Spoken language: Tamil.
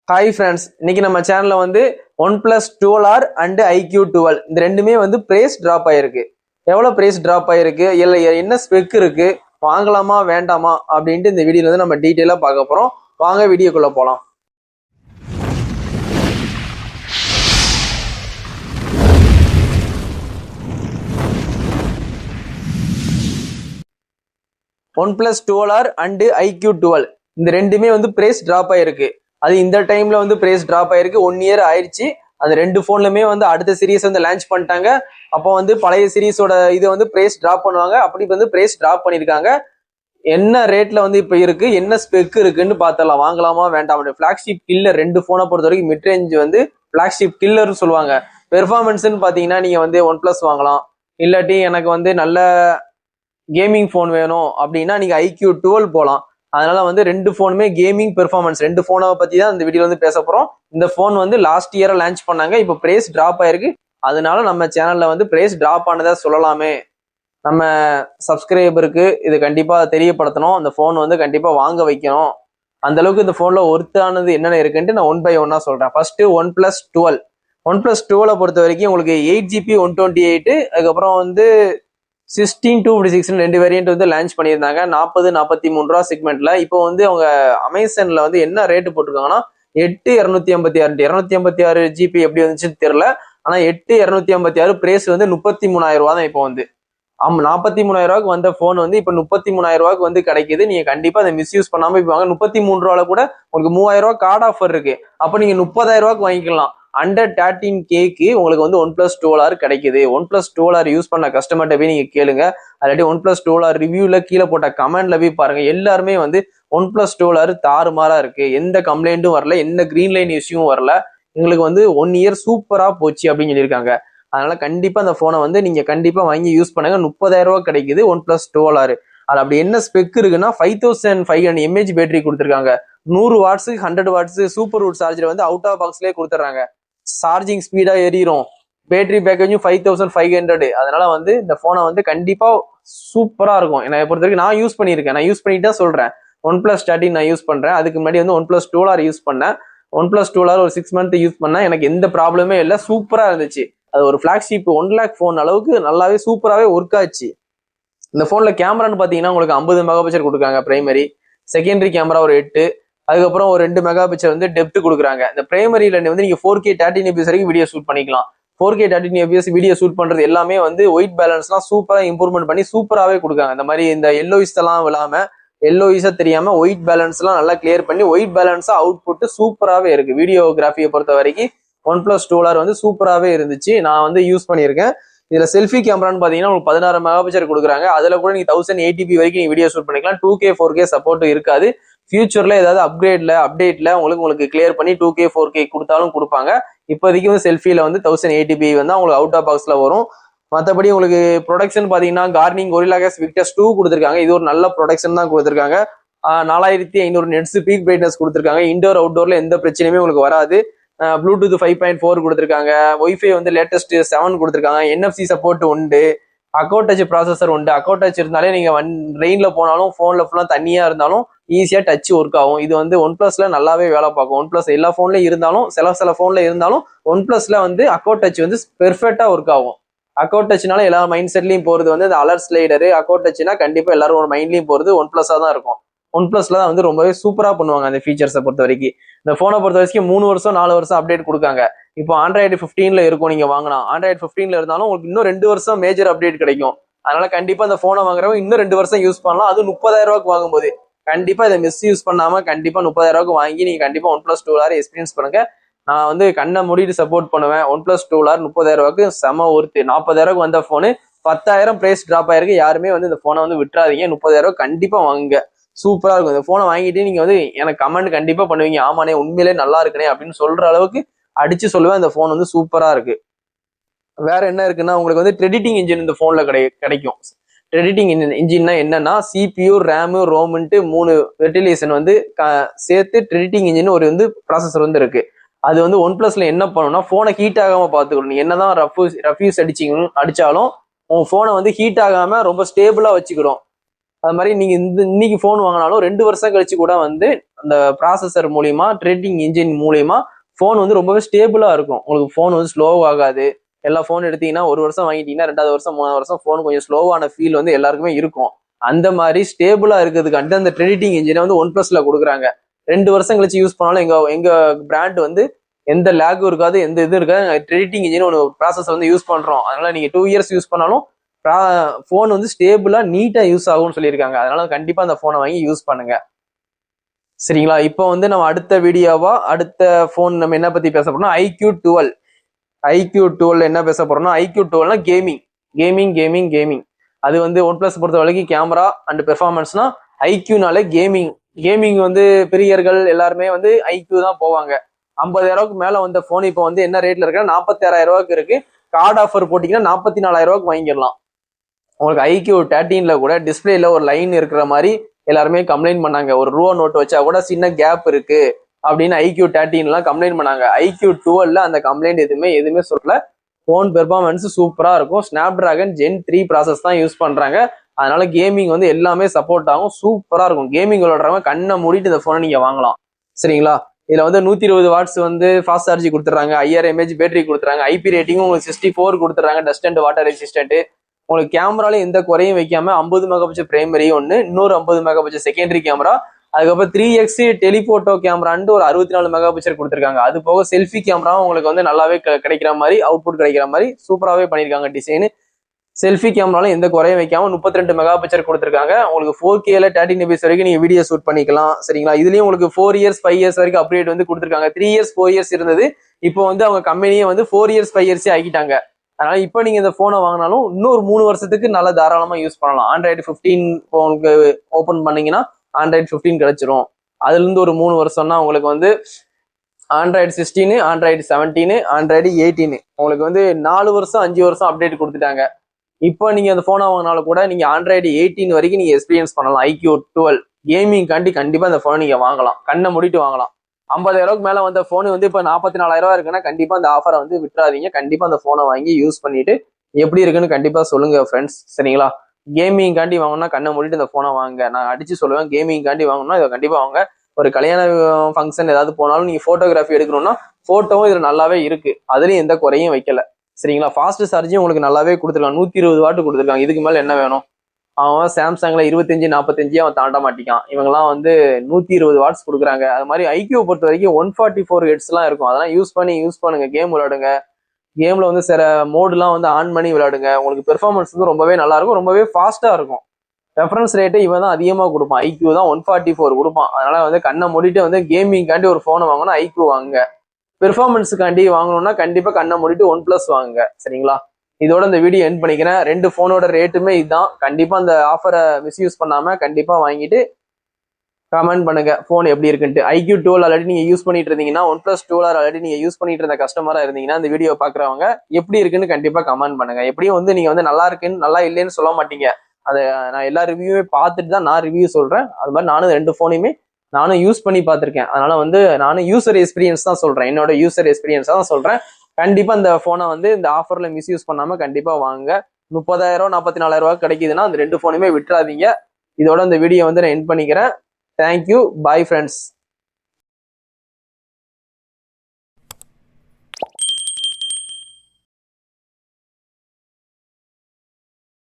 ஹாய் ஃப்ரெண்ட்ஸ், இன்னைக்கு நம்ம சேனல்ல வந்து OnePlus 12R அண்ட் iQ12 இந்த ரெண்டுமே வந்து பிரைஸ் டிராப் ஆயிருக்கு. எவ்வளவு பிரைஸ் டிராப் ஆயிருக்கு, இல்ல என்ன ஸ்பெக் இருக்கு, வாங்கலாமா வேண்டாமா அப்படின்ட்டு இந்த வீடியோல வந்து நம்ம டீட்டெயிலா பார்க்க போறோம். வாங்க வீடியோக்குள்ள போலாம். OnePlus 12R அண்ட் iQ12 இந்த ரெண்டுமே வந்து பிரைஸ் டிராப் ஆயிருக்கு. அது இந்த டைம்ல வந்து பிரைஸ் டிராப் ஆயிருக்கு. 1 இயர் ஆயிடுச்சு. அந்த ரெண்டு போன்லுமே வந்து அடுத்த சீரீஸ் வந்து லான்ச் பண்ணிட்டாங்க. அப்போ வந்து பழைய சீரீஸோட இது வந்து பிரைஸ் டிராப் பண்ணுவாங்க. அப்படி வந்து பிரைஸ் டிராப் பண்ணிருக்காங்க. என்ன ரேட்ல வந்து இப்ப இருக்கு, என்ன ஸ்பெக் இருக்குன்னு பார்த்தலாம். வாங்கலாமா வேண்டாம். பிளாக்ஷிப் கில்லர் ரெண்டு போனை பொறுத்த வரைக்கும் மிட் ரேஞ்ச் வந்து பிளாக்ஷிப் கில்லர்னு சொல்லுவாங்க. பெர்ஃபார்மன்ஸ்ன்னு பாத்தீங்கன்னா நீங்க வந்து OnePlus வாங்கலாம். இல்லாட்டி எனக்கு வந்து நல்ல கேமிங் போன் வேணும் அப்படின்னா நீங்க iQ12 போகலாம். அதனால வந்து ரெண்டு போனுமே கேமிங் பெர்ஃபார்மன்ஸ் ரெண்டு போனை பத்தி தான் இந்த வீடியோ வந்து பேச போறோம். இந்த போன் வந்து லாஸ்ட் இயர் லான்ச் பண்ணாங்க. இப்போ பிரைஸ் டிராப் ஆயிருக்கு. அதனால நம்ம சேனல்ல வந்து பிரைஸ் டிராப் ஆனதா சொல்லலாமே. நம்ம சப்ஸ்கிரைபருக்கு இது கண்டிப்பா தெரியப்படுத்தணும். அந்த போன் வந்து கண்டிப்பா வாங்க வைக்கணும். அந்த அளவுக்கு இந்த போன்ல ஒர்த்தானது என்னென்ன இருக்குன்ட்டு நான் 1 by 1 சொல்றேன். First OnePlus 12. OnePlus 12 பொறுத்த வரைக்கும் உங்களுக்கு 8GB 128, அதுக்கப்புறம் வந்து 16-56 ரெண்டு வேரியன்ட் வந்து லான்ச் பண்ணியிருந்தாங்க. 40-43 ரூபா செக்மெண்ட்ல. இப்போ வந்து அவங்க அமேசான்ல வந்து என்ன ரேட்டு போட்டிருக்காங்கன்னா 8,256 256 GB எப்படி வந்துச்சுன்னு தெரியல. ஆனா 8,256 பிரைஸ் வந்து 33,000 ரூபா தான். இப்போ வந்து 43,000 ரூபாய்க்கு வந்த போன் வந்து இப்ப 33,000 ரூபாய்க்கு வந்து கிடைக்குது. நீங்க கண்டிப்பா அதை மிஸ்யூஸ் பண்ணாம இப்போ வாங்க. 33 ரூபால கூட உங்களுக்கு 3,000 ரூபாய் கார்டு ஆஃபர் இருக்கு. அப்ப நீங்க 30,000 ரூபாய்க்கு வாங்கிக்கலாம். அண்டர் 13K உங்களுக்கு வந்து OnePlus 12R கிடைக்குது. OnePlus 12R யூஸ் பண்ண கஸ்டமர்கிட்ட போய் நீங்க கேளுங்க. அல்லாட்டி OnePlus 12R ரிவ்யூல கீழே போட்ட கமெண்ட்ல போய் பாருங்க. எல்லாருமே வந்து OnePlus 12R தாறுமாறா இருக்கு, எந்த கம்ப்ளைண்ட்டும் வரல, எந்த கிரீன் லைன் இஷ்யூவும் வரல, எங்களுக்கு வந்து 1 இயர் சூப்பரா போச்சு அப்படின்னு சொல்லியிருக்காங்க. அதனால கண்டிப்பா அந்த போனை வந்து நீங்க கண்டிப்பா வாங்கி யூஸ் பண்ணுங்க. 30,000 ரூபாய் கிடைக்குது OnePlus 12R. அது அப்படி என்ன ஸ்பெக் இருக்குன்னா 5500 mAh பேட்டரி கொடுத்துருக்காங்க. 100 வாட்ஸ் 100 வாட்ஸ் சூப்பர் வூட் சார்ஜர் வந்து அவுட் ஆஃப் பாக்ஸ்லேயே கொடுத்துட்றாங்க. சார்ஜிங் ஸ்பீடா ஏறிடும். பேட்டரி பேக்கேஜும் 5500. அதனால வந்து இந்த போனை வந்து கண்டிப்பா சூப்பரா இருக்கும். என்னை பொறுத்த வரைக்கும் நான் யூஸ் பண்ணியிருக்கேன். நான் யூஸ் பண்ணிட்டு தான் சொல்றேன். OnePlus 13 நான் யூஸ் பண்றேன். அதுக்கு முன்னாடி வந்து OnePlus 12R யூஸ் பண்ணேன். OnePlus 12R ஒரு 6 month யூஸ் பண்ணேன். எனக்கு எந்த ப்ராப்ளமே இல்லை, சூப்பரா இருந்துச்சு. அது ஒரு பிளாக்ஷிப் 1 lakh போன் அளவுக்கு நல்லாவே சூப்பராகவே ஒர்க் ஆச்சு. இந்த போன்ல கேமரான்னு பாத்தீங்கன்னா உங்களுக்கு 50 மெகா பிக்சல் கொடுக்குறாங்க பிரைமரி. செகண்டரி கேமரா ஒரு 8, அதுக்கப்புறம் ஒரு 2 மெகா பிக்சல் வந்து டெப்த் கொடுக்குறாங்க. இந்த பிரைமரியில வந்து நீங்க 4K 13fps வரைக்கும் வீடியோ ஷூட் பண்ணிக்கலாம். 4K 13fps வீடியோ ஷூட் பண்றது எல்லாமே வந்து ஒயிட் பேலன்ஸ்லாம் சூப்பரா இம்ப்ரூவ்மெண்ட் பண்ணி சூப்பராகவே கொடுக்காங்க. இந்த மாதிரி இந்த எல்லோயிஸ் எல்லாம் விழாம, எல்லோயிஸா தெரியாம ஒயிட் பேலன்ஸ் எல்லாம் நல்லா கிளியர் பண்ணி ஒயிட் பேலன்ஸா அவுட் புட் சூப்பராகவே இருக்கு. வீடியோகிராஃபியை பொறுத்த வரைக்கும் OnePlus 12R வந்து சூப்பராகவே இருந்துச்சு. நான் வந்து யூஸ் பண்ணியிருக்கேன். இதுல செல்ஃபி கேமரான்னு பாத்தீங்கன்னா உங்களுக்கு 16 மெகா பிக்சல் கொடுக்குறாங்க. அதுல கூட நீங்க 1080p வரைக்கும் நீங்க வீடியோ ஷூட் பண்ணிக்கலாம். 2K 4K சப்போர்ட்டும் இருக்காது. ஃபியூச்சர்ல ஏதாவது அப்டேட்ல உங்களுக்கு கிளியர் பண்ணி 2K 4K கொடுத்தாலும் கொடுப்பாங்க. இப்போதைக்கு வந்து செல்ஃபில வந்து 1080p வந்து உங்களுக்கு அவுட் ஆஃப் பாக்ஸ்ல வரும். மற்றபடி உங்களுக்கு ப்ரொடக்ஷன் பாத்தீங்கன்னா கார்னிங் Gorilla Glass Victus 2 கொடுத்துருக்காங்க. இது ஒரு நல்ல ப்ரொடக்ஷன் தான் கொடுத்துருக்காங்க. 4500 நெட்ஸ் பீக் பிரைட்னஸ் கொடுத்துருக்காங்க. இன்டோர் அவுட்டோர்ல எந்த பிரச்சனையுமே உங்களுக்கு வராது. ப்ளூடூத் 5.4 கொடுத்துருக்காங்க. ஒய்ஃபை வந்து லேட்டஸ்ட் 7 கொடுத்துருக்காங்க. NFC சப்போர்ட் உண்டு. அக்கௌண்ட் டச் ப்ராசஸர் உண்டு. அக்கௌண்ட் டச் இருந்தாலே நீங்க ரெயின்ல போனாலும் போன்ல ஃபுல்லா தண்ணியா இருந்தாலும் ஈஸியா டச் ஒர்க் ஆகும். இது வந்து OnePlusல நல்லாவே வேலை பார்க்கும். OnePlus எல்லா போன்ல இருந்தாலும் சில போன்ல இருந்தாலும் OnePlusல வந்து அக்கௌண்ட் டச் வந்து பெர்ஃபெக்டா ஒர்க் ஆகும். அக்கௌண்ட் டச்னால எல்லா மைண்ட் செட்லயும் போறது வந்து இந்த அலர்ட் ஸ்லைடரு. அக்கௌண்ட் டச்னா கண்டிப்பா எல்லாரும் ஒரு மைண்ட்லயும் போறது OnePlusஆ தான் இருக்கும். OnePlusல தான் வந்து ரொம்பவே சூப்பரா பண்ணுவாங்க அந்த ஃபீச்சர்ஸை பொறுத்த வரைக்கும். இந்த போனை பொறுத்த வரைக்கும் 3 வருஷம் 4 வருஷம் அப்டேட் கொடுக்காங்க. இப்போ Android 15ல இருக்கும். நீங்க வாங்கினா Android 15ல இருந்தாலும் உங்களுக்கு இன்னும் 2 வருஷம் மேஜர் அப்டேட் கிடைக்கும். அதனால கண்டிப்பா இந்த போனை வாங்குறவங்க இன்னும் 2 வருஷம் யூஸ் பண்ணலாம். அது 30,000 ரூபாய்க்கு வாங்கும்போது கண்டிப்பா இதை மிஸ் யூஸ் பண்ணாம கண்டிப்பா 30,000 ரூபாய்க்கு வாங்கி நீங்க கண்டிப்பா OnePlus 12R எக்ஸ்பீரியன்ஸ் பண்ணுங்க. நான் வந்து கண்ணை மூடிட்டு சப்போர்ட் பண்ணுவேன். OnePlus 12R 30,000 ரூபாய்க்கு செம ஒர்த்து. 40,000 ரூபாய்க்கு வந்த போனு 10,000 பிரைஸ் டிராப் ஆயிருக்கு. யாருமே வந்து இந்த போனை வந்து விட்டுறாதீங்க. 30,000 ரூபாய் கண்டிப்பா வாங்குங்க. சூப்பரா இருக்கும். இந்த போனை வாங்கிட்டு நீங்க வந்து எனக்கு கமெண்ட் கண்டிப்பா பண்ணுவீங்க. ஆமாண்ணே உண்மையிலே நல்லா இருக்குனே அப்படின்னு சொல்ற அளவுக்கு அடிச்சு சொல்லுவேன். இந்த போன் வந்து சூப்பரா இருக்கு. வேற என்ன இருக்குன்னா உங்களுக்கு வந்து ட்ரெடிட்டிங் இன்ஜின் இந்த போன்ல கிடைக்கும். ட்ரெடிட்டிங் இன்ஜின்னா என்னன்னா CPU, RAM, ROMன்ட்டு 3 வெர்டிலேஷன் வந்து சேர்த்து ட்ரெடிட்டிங் இன்ஜின் ஒரு வந்து ப்ராசஸர் வந்து இருக்கு. அது வந்து OnePlusல என்ன பண்ணும்னா போனை ஹீட் ஆகாம பாத்துக்கணும். நீ என்னதான் ரஃப்யூஸ் அடிச்சாலும் உங்க போனை வந்து ஹீட் ஆகாம ரொம்ப ஸ்டேபிளா வச்சுக்கிறோம். அது மாதிரி நீங்க இன்னைக்கு ஃபோன் வாங்கினாலும் 2 வருஷம் கழிச்சு கூட வந்து அந்த ப்ராசஸர் மூலியமா ட்ரேடிங் இன்ஜின் மூலியமா ஃபோன் வந்து ரொம்பவே ஸ்டேபிளா இருக்கும். உங்களுக்கு ஃபோன் வந்து ஸ்லோ ஆகாது. எல்லா ஃபோன் எடுத்தீங்கன்னா 1 வருஷம் வாங்கிட்டீங்கன்னா 2வது வருஷம் 3வது வருஷம் ஃபோன் கொஞ்சம் ஸ்லோவான ஃபீல் வந்து எல்லாருக்குமே இருக்கும். அந்த மாதிரி ஸ்டேபிளா இருக்கிறதுக்காண்டி அந்த ட்ரேடிங் இன்ஜினை வந்து ஒன் பிளஸ்ல கொடுக்குறாங்க. 2 வருஷம் கழிச்சு யூஸ் பண்ணாலும் எங்க பிராண்ட் வந்து எந்த லேகும் இருக்காது, எந்த இது இருக்காது. ட்ரேடிங் இன்ஜின் ஒரு ப்ராசஸ் வந்து யூஸ் பண்றோம். அதனால நீங்க 2 இயர்ஸ் யூஸ் பண்ணாலும் ஃபோன் வந்து ஸ்டேபிளா நீட்டா யூஸ் ஆகும்னு சொல்லியிருக்காங்க. அதனால கண்டிப்பா அந்த போனை வாங்கி யூஸ் பண்ணுங்க. சரிங்களா? இப்போ வந்து நம்ம அடுத்த வீடியோவா அடுத்த போன் நம்ம என்ன பத்தி பேச போறோம்னா iQOO 12 என்ன பேச போறோம்னா iQOO gaming gaming gaming gaming அது வந்து ஒன் பிளஸ் பொறுத்த வரைக்கும் கேமரா அண்ட் பெர்ஃபார்மன்ஸ்னா ஐக்யூனாலே கேமிங் கேமிங் வந்து பிரியர்கள் எல்லாருமே வந்து iQOO தான் போவாங்க. 50,000 மேல வந்த போன் இப்போ வந்து என்ன ரேட்ல இருக்குன்னா 46,000 இருக்கு. கார்டு ஆஃபர் போட்டீங்கன்னா 44,000 வாங்கிடலாம். உங்களுக்கு iQOO 13 கூட டிஸ்பிளேல ஒரு லைன் இருக்கிற மாதிரி எல்லாருமே கம்ப்ளைண்ட் பண்ணாங்க. ஒரு ரூபா நோட் வச்சா கூட சின்ன கேப் இருக்கு அப்படின்னு iQOO 13 கம்ப்ளைண்ட் பண்ணாங்க. iQOO 12 அந்த கம்ப்ளைண்ட் எதுவுமே சொல்லல. போன் பெர்ஃபார்மன்ஸ் சூப்பரா இருக்கும். ஸ்னாப்டிராகன் Gen 3 ப்ராசஸ் தான் யூஸ் பண்றாங்க. அதனால கேமிங் வந்து எல்லாமே சப்போர்ட் ஆகும். சூப்பரா இருக்கும். கேமிங் விளையாடுறவங்க கண்ணை மூடிட்டு இந்த போனை நீங்க வாங்கலாம். சரிங்களா? இதுல வந்து 120 வாட்ஸ் வந்து ஃபாஸ்ட் சார்ஜ் கொடுத்துறாங்க. 5000 mAh பேட்டரி கொடுத்துறாங்க. IP ரேட்டிங்கும் உங்களுக்கு 64 கொடுத்துறாங்க. Dust and water resistant. உங்களுக்கு கேமரால எந்த குறையும் வைக்காம 50 மெகாபிக்சல் பிரைமரி ஒன்று, இன்னொரு 50 மெகாபிக்சல் செகண்டரி கேமரா, அதுக்கப்புறம் 3x டெலிபோட்டோ கேமரான்னு ஒரு 64 மெகாபிக்சல் கொடுத்துருக்காங்க. அது போக செல்ஃபி கேமராவும் உங்களுக்கு வந்து நல்லாவே கிடைக்கிற மாதிரி அவுட்புட் கிடைக்கிற மாதிரி சூப்பராகவே பண்ணியிருக்காங்க டிசைனு. செல்ஃபி கேமரால எந்த குறையும் வைக்காம 32 மெகாபிக்சல் கொடுத்துருக்காங்க. உங்களுக்கு 4Kல 13 fps வரைக்கும் நீங்க வீடியோ ஷூட் பண்ணிக்கலாம். சரிங்களா? இதுலயும் உங்களுக்கு 4 இயர்ஸ் 5 இயர்ஸ் வரைக்கும் அப்டேட் வந்து கொடுத்துருக்காங்க. 3 இயர்ஸ் 4 இயர்ஸ் இருந்தது. இப்போ வந்து அவங்க கம்பெனியே வந்து 4 இயர்ஸ் 5 இயர்ஸே ஆகிட்டாங்க. அதனால இப்போ நீங்க இந்த போனை வாங்கினாலும் இன்னொரு 3 வருஷத்துக்கு நல்லா தாராளமா யூஸ் பண்ணலாம். ஆண்ட்ராய்டு 15 போனுக்கு ஓபன் பண்ணீங்கன்னா ஆண்ட்ராய்டு 15 கிடைச்சிரும். அதுல இருந்து ஒரு 3 வருஷம்னா உங்களுக்கு வந்து ஆண்ட்ராய்டு 16, ஆண்ட்ராய்டு 17, ஆண்ட்ராய்டு 18 உங்களுக்கு வந்து 4 வருஷம் 5 வருஷம் அப்டேட் கொடுத்துட்டாங்க. இப்போ நீங்க அந்த போனை வாங்கினாலும் கூட நீங்க ஆண்ட்ராய்டு 18 வரைக்கும் நீங்க எக்ஸ்பீரியன்ஸ் பண்ணலாம். iQOO 12 கேமிங் காண்டி கண்டிப்பா இந்த போனை நீங்க வாங்கலாம். கண்ணை மூடிட்டு வாங்கலாம். 50,000 மேல வந்த போன் வந்து இப்போ 44,000 இருக்குன்னா கண்டிப்பா அந்த ஆஃபரை வந்து விட்டுறாதீங்க. கண்டிப்பா அந்த போனை வாங்கி யூஸ் பண்ணிட்டு எப்படி இருக்குன்னு கண்டிப்பா சொல்லுங்க ஃப்ரெண்ட்ஸ். சரிங்களா? கேமிங் காண்டி வாங்கணும்னா கண்ணை மூடிட்டு இந்த போனை வாங்க. நான் அடிச்சு சொல்லுவேன், கேமிங் காண்டி வாங்கணும்னா இதை கண்டிப்பா வாங்க. ஒரு கல்யாண ஃபங்க்ஷன் ஏதாவது போனாலும் நீங்க போட்டோகிராஃபி எடுக்கணும்னா போட்டோவும் இதுல நல்லாவே இருக்கு. அதுலயும் எந்த குறையும் வைக்கல. சரிங்களா? ஃபாஸ்ட் சார்ஜும் உங்களுக்கு நல்லாவே கொடுத்துருக்காங்க. 120 வாட் கொடுத்துருக்காங்க. இதுக்கு மேல என்ன வேணும்? அவன் சாம்சங்ல 25 45 அவன் தாண்ட மாட்டிக்கான். இவங்கெல்லாம் வந்து 120 வாட்ஸ் கொடுக்குறாங்க. அது மாதிரி iQOO பொறுத்த வரைக்கும் 144 ஹெட்ஸ் எல்லாம் இருக்கும். அதெல்லாம் யூஸ் பண்ணுங்க. கேம் விளையாடுங்க. கேம்ல வந்து சில மோடுலாம் வந்து ஆன் பண்ணி விளையாடுங்க. உங்களுக்கு பெர்ஃபார்மன்ஸ் வந்து ரொம்பவே நல்லா இருக்கும். ரொம்பவே ஃபாஸ்டா இருக்கும். ரெஃபரன்ஸ் ரேட்டு இவன் தான் அதிகமா கொடுப்பான். iQOO தான் 144 கொடுப்பான். அதனால வந்து கண்ணை மூடிட்டு வந்து கேமிங் காண்டி ஒரு போனை வாங்கணும் iQOO வாங்குங்க. பெர்ஃபார்மன்ஸுக்காண்டி வாங்கணும்னா கண்டிப்பா கண்ணை மூடிட்டு OnePlus வாங்குங்க. சரிங்களா? இதோட இந்த வீடியோ எண்ட் பண்ணிக்கிறேன். 2 போனோட ரேட்டுமே இதுதான். கண்டிப்பா அந்த ஆஃபரை மிஸ்யூஸ் பண்ணாம கண்டிப்பா வாங்கிட்டு கமெண்ட் பண்ணுங்க போன் எப்படி இருக்குன்ட்டு. iQOO 12 ஆல்ரெடி நீங்க யூஸ் பண்ணிட்டு இருந்தீங்கன்னா, OnePlus 12 ஆல்ரெடி நீங்க யூஸ் பண்ணிட்டு இருந்த கஸ்டமரா இருந்தீங்கன்னா இந்த வீடியோ பாக்குறவங்க எப்படி இருக்குன்னு கண்டிப்பா கமெண்ட் பண்ணுங்க. எப்படியும் வந்து நீங்க வந்து நல்லா இருக்குன்னு நல்லா இல்லைன்னு சொல்ல மாட்டீங்க. அதை நான் எல்லா ரிவ்யூவே பார்த்துட்டு தான் நான் ரிவ்யூ சொல்றேன். அது மாதிரி நானும் 2 போனையுமே நானும் யூஸ் பண்ணி பார்த்துருக்கேன். அதனால வந்து நானும் யூசர் எக்ஸ்பீரியன்ஸ் தான் சொல்றேன். என்னோட யூசர் எக்ஸ்பீரியன்ஸ் தான் சொல்றேன். கண்டிப்பா இந்த போனை வந்து இந்த ஆஃபர்ல மிஸ்யூஸ் பண்ணாம கண்டிப்பா வாங்க. 30,000 44,000 கிடைக்குதுன்னா அந்த 2 போனையுமே விட்டுறாதீங்க. இதோட இந்த வீடியோ வந்து நான் எண்ட் பண்ணிக்கிறேன். தேங்க்யூ. Bye friends.